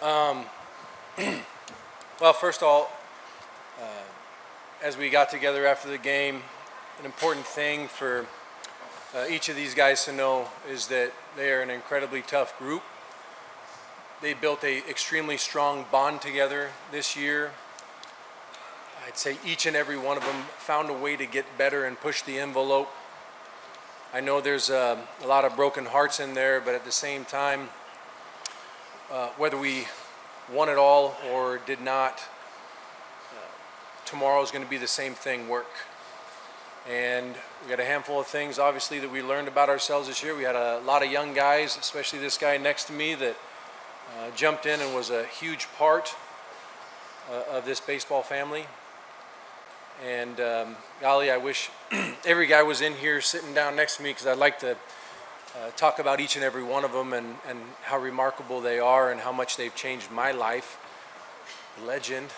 Well, first of all, as we got together after the game, an important thing for each of these guys to know is that they are an incredibly tough group. They built an extremely strong bond together this year. I'd say each and every one of them found a way to get better and push the envelope. I know there's a lot of broken hearts in there, but at the same time, whether we won it all or did not, tomorrow is going to be the same thing, work. And we got a handful of things, obviously, that we learned about ourselves this year. We had a lot of young guys, especially this guy next to me, that jumped in and was a huge part of this baseball family. And golly, I wish every guy was in here sitting down next to me, because I'd like to talk about each and every one of them and how remarkable they are and how much they've changed my life. Legend.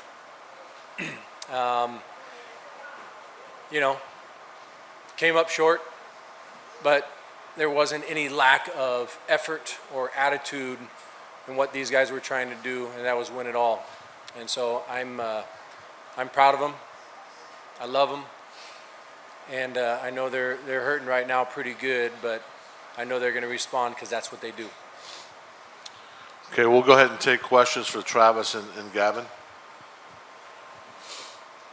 Came up short, but there wasn't any lack of effort or attitude in what these guys were trying to do, and that was win it all. And so I'm proud of them. I love them, and I know they're hurting right now pretty good, but I know they're going to respond because that's what they do. Okay, we'll go ahead and take questions for Travis and Gavin.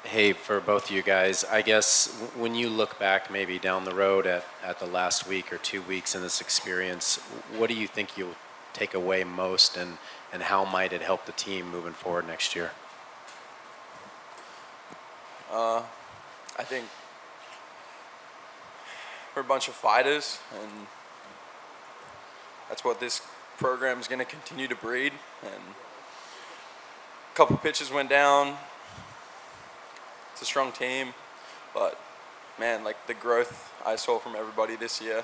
Hey, for both of you guys, I guess when you look back maybe down the road at the last week or 2 weeks in this experience, what do you think you'll take away most, and how might it help the team moving forward next year? I think we're a bunch of fighters, and that's what this program is going to continue to breed. And a couple pitches went down. It's a strong team, but man, like the growth I saw from everybody this year,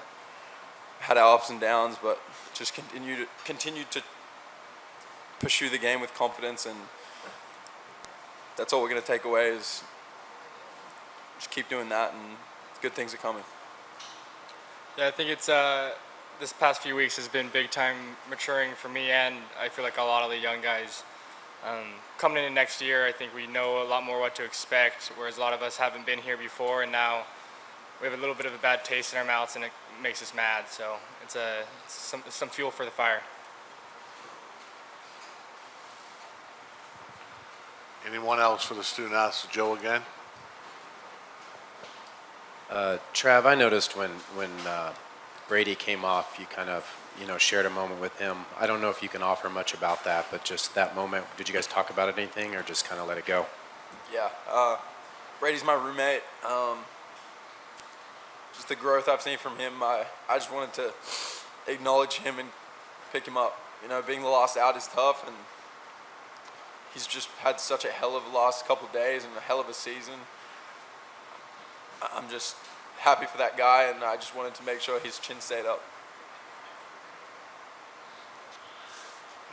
had our ups and downs, but just continue to pursue the game with confidence, and that's all we're going to take away is just keep doing that, and good things are coming. Yeah, I think it's this past few weeks has been big time maturing for me, and I feel like a lot of the young guys. Coming into next year, I think we know a lot more what to expect, whereas a lot of us haven't been here before, and now we have a little bit of a bad taste in our mouths, and it makes us mad. So it's some fuel for the fire. Anyone else for the student athletes? Joe again. Trav, I noticed when Brady came off, you kind of shared a moment with him. I don't know if you can offer much about that, but just that moment, did you guys talk about it anything, or just kind of let it go? Yeah, Brady's my roommate. Just the growth I've seen from him, I just wanted to acknowledge him and pick him up. Being the last out is tough, and he's just had such a hell of a last couple of days and a hell of a season. I'm just happy for that guy, and I just wanted to make sure his chin stayed up.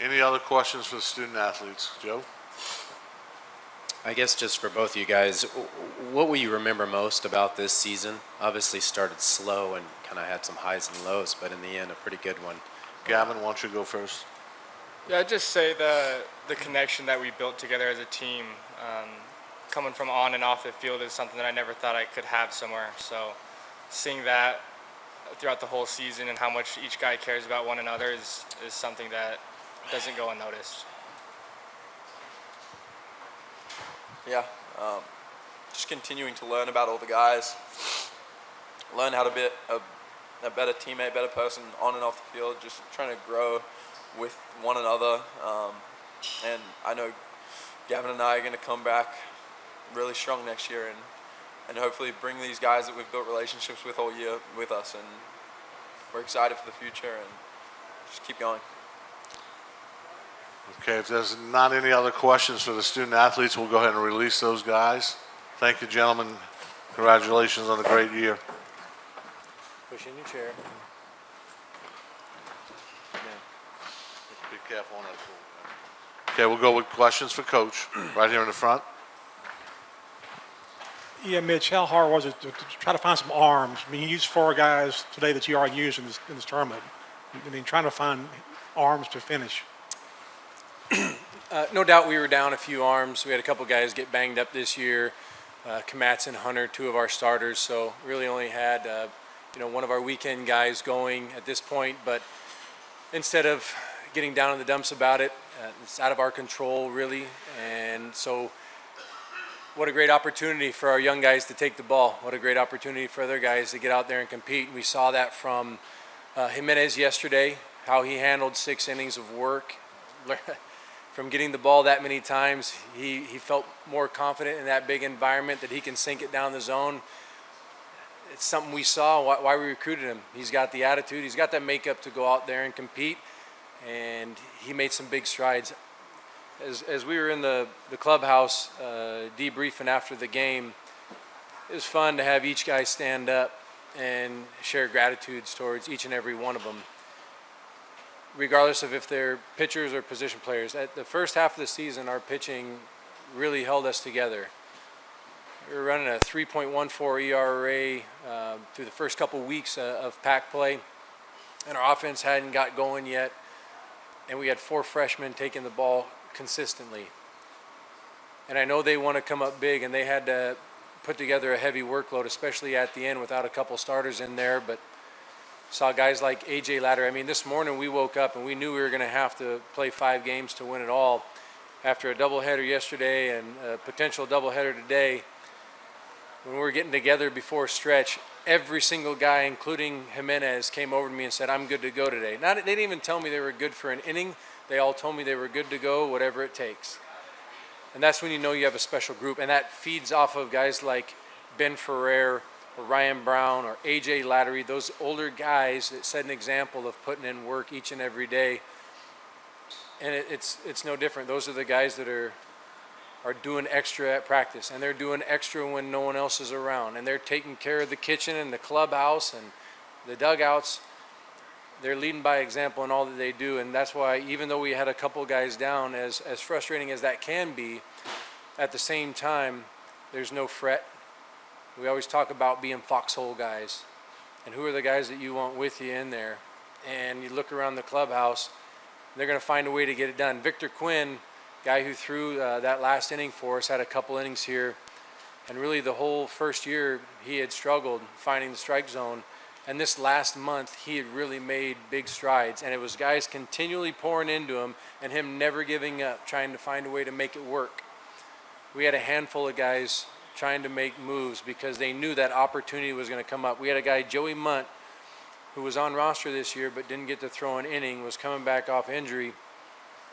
Any other questions for the student athletes? Joe? I guess just for both of you guys, what will you remember most about this season? Obviously started slow and kind of had some highs and lows, but in the end, a pretty good one. Gavin, why don't you go first? Yeah, I'd just say the connection that we built together as a team, coming from on and off the field, is something that I never thought I could have somewhere. So seeing that throughout the whole season and how much each guy cares about one another is something that doesn't go unnoticed. Yeah, just continuing to learn about all the guys, learn how to be a better teammate, better person on and off the field, just trying to grow with one another. And I know Gavin and I are going to come back really strong next year, and hopefully bring these guys that we've built relationships with all year with us, and we're excited for the future, and just keep going. Okay, if there's not any other questions for the student athletes, we'll go ahead and release those guys. Thank you, gentlemen. Congratulations on a great year. Push in your chair. Be careful on that floor. Okay, we'll go with questions for Coach right here in the front. Yeah, Mitch, how hard was it to try to find some arms? I mean, you used 4 guys today that you already used in this tournament. I mean, trying to find arms to finish. No doubt we were down a few arms. We had a couple guys get banged up this year. Kamatz and Hunter, two of our starters. So really only had one of our weekend guys going at this point. But instead of getting down in the dumps about it, it's out of our control really. And so what a great opportunity for our young guys to take the ball. What a great opportunity for other guys to get out there and compete. And we saw that from Jimenez yesterday, how he handled 6 innings of work. From getting the ball that many times, he felt more confident in that big environment that he can sink it down the zone. It's something we saw, why we recruited him. He's got the attitude, he's got that makeup to go out there and compete, and he made some big strides. As we were in the clubhouse debriefing after the game, it was fun to have each guy stand up and share gratitudes towards each and every one of them, regardless of if they're pitchers or position players. At the first half of the season, our pitching really held us together. We were running a 3.14 ERA through the first couple weeks of pack play, and our offense hadn't got going yet, and we had 4 freshmen taking the ball consistently. And I know they want to come up big, and they had to put together a heavy workload, especially at the end without a couple starters in there, but saw guys like A.J. Ladder. I mean, this morning we woke up and we knew we were going to have to play 5 games to win it all. After a doubleheader yesterday and a potential doubleheader today, when we were getting together before stretch, every single guy, including Jimenez, came over to me and said, "I'm good to go today." They didn't even tell me they were good for an inning. They all told me they were good to go, whatever it takes. And that's when you know you have a special group. And that feeds off of guys like Ben Ferrer, or Ryan Brown, or A.J. Lattery, those older guys that set an example of putting in work each and every day. And it's no different. Those are the guys that are doing extra at practice, and they're doing extra when no one else is around, and they're taking care of the kitchen and the clubhouse and the dugouts. They're leading by example in all that they do, and that's why even though we had a couple guys down, as frustrating as that can be, at the same time, there's no fret. We always talk about being foxhole guys, and who are the guys that you want with you in there. And you look around the clubhouse, they're going to find a way to get it done. Victor Quinn, guy who threw that last inning for us, had a couple innings here, and really the whole first year he had struggled finding the strike zone, and this last month he had really made big strides, and it was guys continually pouring into him and him never giving up, trying to find a way to make it work. We had a handful of guys trying to make moves because they knew that opportunity was going to come up. We had a guy, Joey Munt, who was on roster this year but didn't get to throw an inning, was coming back off injury,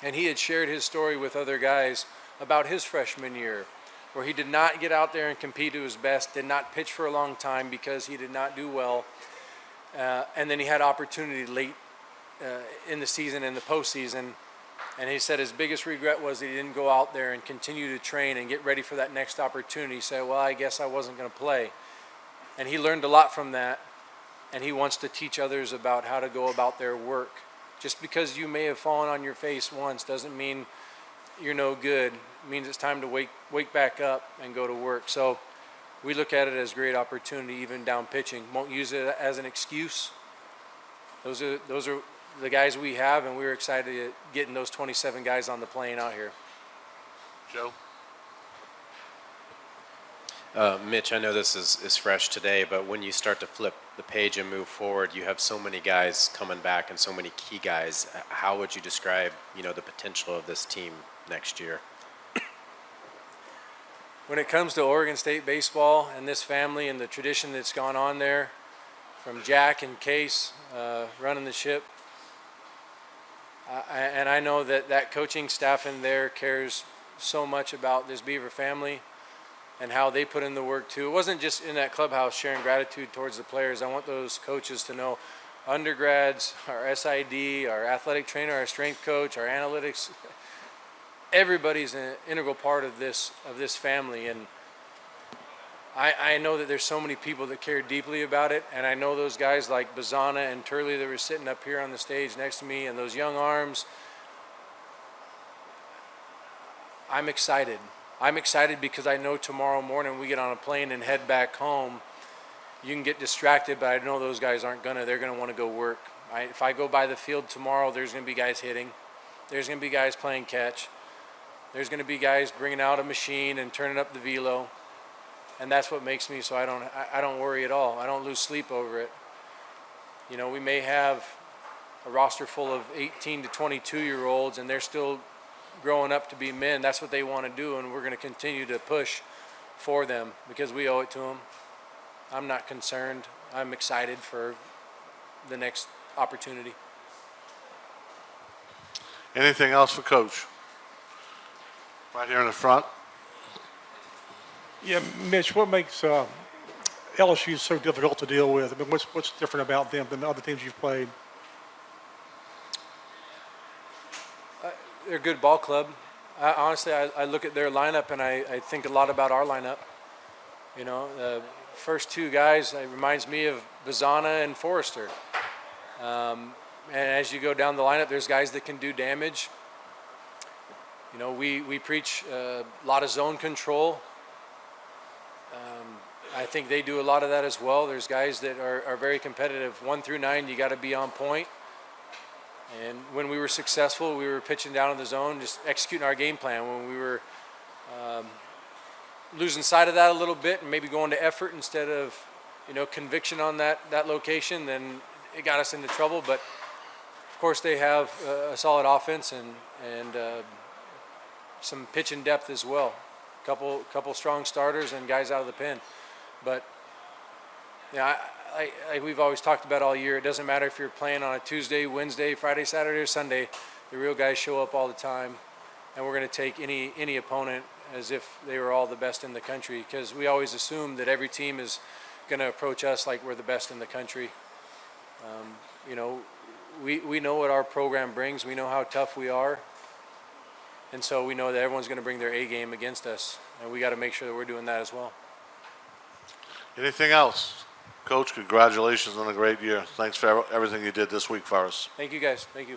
and he had shared his story with other guys about his freshman year, where he did not get out there and compete to his best, did not pitch for a long time because he did not do well, and then he had opportunity late in the season, in the postseason, and he said his biggest regret was that he didn't go out there and continue to train and get ready for that next opportunity. He said, "Well, I guess I wasn't going to play." And he learned a lot from that, and he wants to teach others about how to go about their work. Just because you may have fallen on your face once doesn't mean you're no good. It means it's time to wake back up and go to work. So we look at it as a great opportunity, even down pitching. Won't use it as an excuse. Those are the guys we have, and we're excited at getting those 27 guys on the plane out here. Joe? Mitch, I know this is fresh today, but when you start to flip the page and move forward, you have so many guys coming back and so many key guys. How would you describe, the potential of this team next year? When it comes to Oregon State baseball and this family and the tradition that's gone on there, from Jack and Case running the ship, and I know that coaching staff in there cares so much about this Beaver family and how they put in the work too. It wasn't just in that clubhouse sharing gratitude towards the players. I want those coaches to know, undergrads, our SID, our athletic trainer, our strength coach, our analytics, everybody's an integral part of this family. And I know that there's so many people that care deeply about it, and I know those guys like Bazzana and Turley that were sitting up here on the stage next to me, and those young arms. I'm excited. I'm excited because I know tomorrow morning we get on a plane and head back home. You can get distracted, but I know those guys aren't gonna. They're gonna want to go work. If I go by the field tomorrow, there's gonna be guys hitting. There's going to be guys playing catch. There's going to be guys bringing out a machine and turning up the velo, and that's what makes me so I don't worry at all. I don't lose sleep over it. You know, we may have a roster full of 18 to 22-year-olds, and they're still growing up to be men. That's what they want to do, and we're going to continue to push for them because we owe it to them. I'm not concerned. I'm excited for the next opportunity. Anything else for Coach? Right here in the front. Yeah, Mitch, what makes LSU so difficult to deal with? I mean, what's different about them than the other teams you've played? They're a good ball club. Honestly, I look at their lineup and I think a lot about our lineup. You know, the first two guys, it reminds me of Bazzana and Forrester. And as you go down the lineup, there's guys that can do damage. You know, we preach a lot of zone control. I think they do a lot of that as well. There's guys that are very competitive. 1 through 9, you got to be on point. And when we were successful, we were pitching down in the zone, just executing our game plan. When we were losing sight of that a little bit and maybe going to effort instead of, you know, conviction on that location, then it got us into trouble. But of course, they have a solid offense and some pitching depth as well. Couple strong starters and guys out of the pen. But yeah, like we've always talked about all year, it doesn't matter if you're playing on a Tuesday, Wednesday, Friday, Saturday, or Sunday. The real guys show up all the time, and we're going to take any opponent as if they were all the best in the country, because we always assume that every team is going to approach us like we're the best in the country. You know, we know what our program brings. We know how tough we are, and so we know that everyone's going to bring their A game against us, and we got to make sure that we're doing that as well. Anything else? Coach, congratulations on a great year. Thanks for everything you did this week for us. Thank you, guys. Thank you.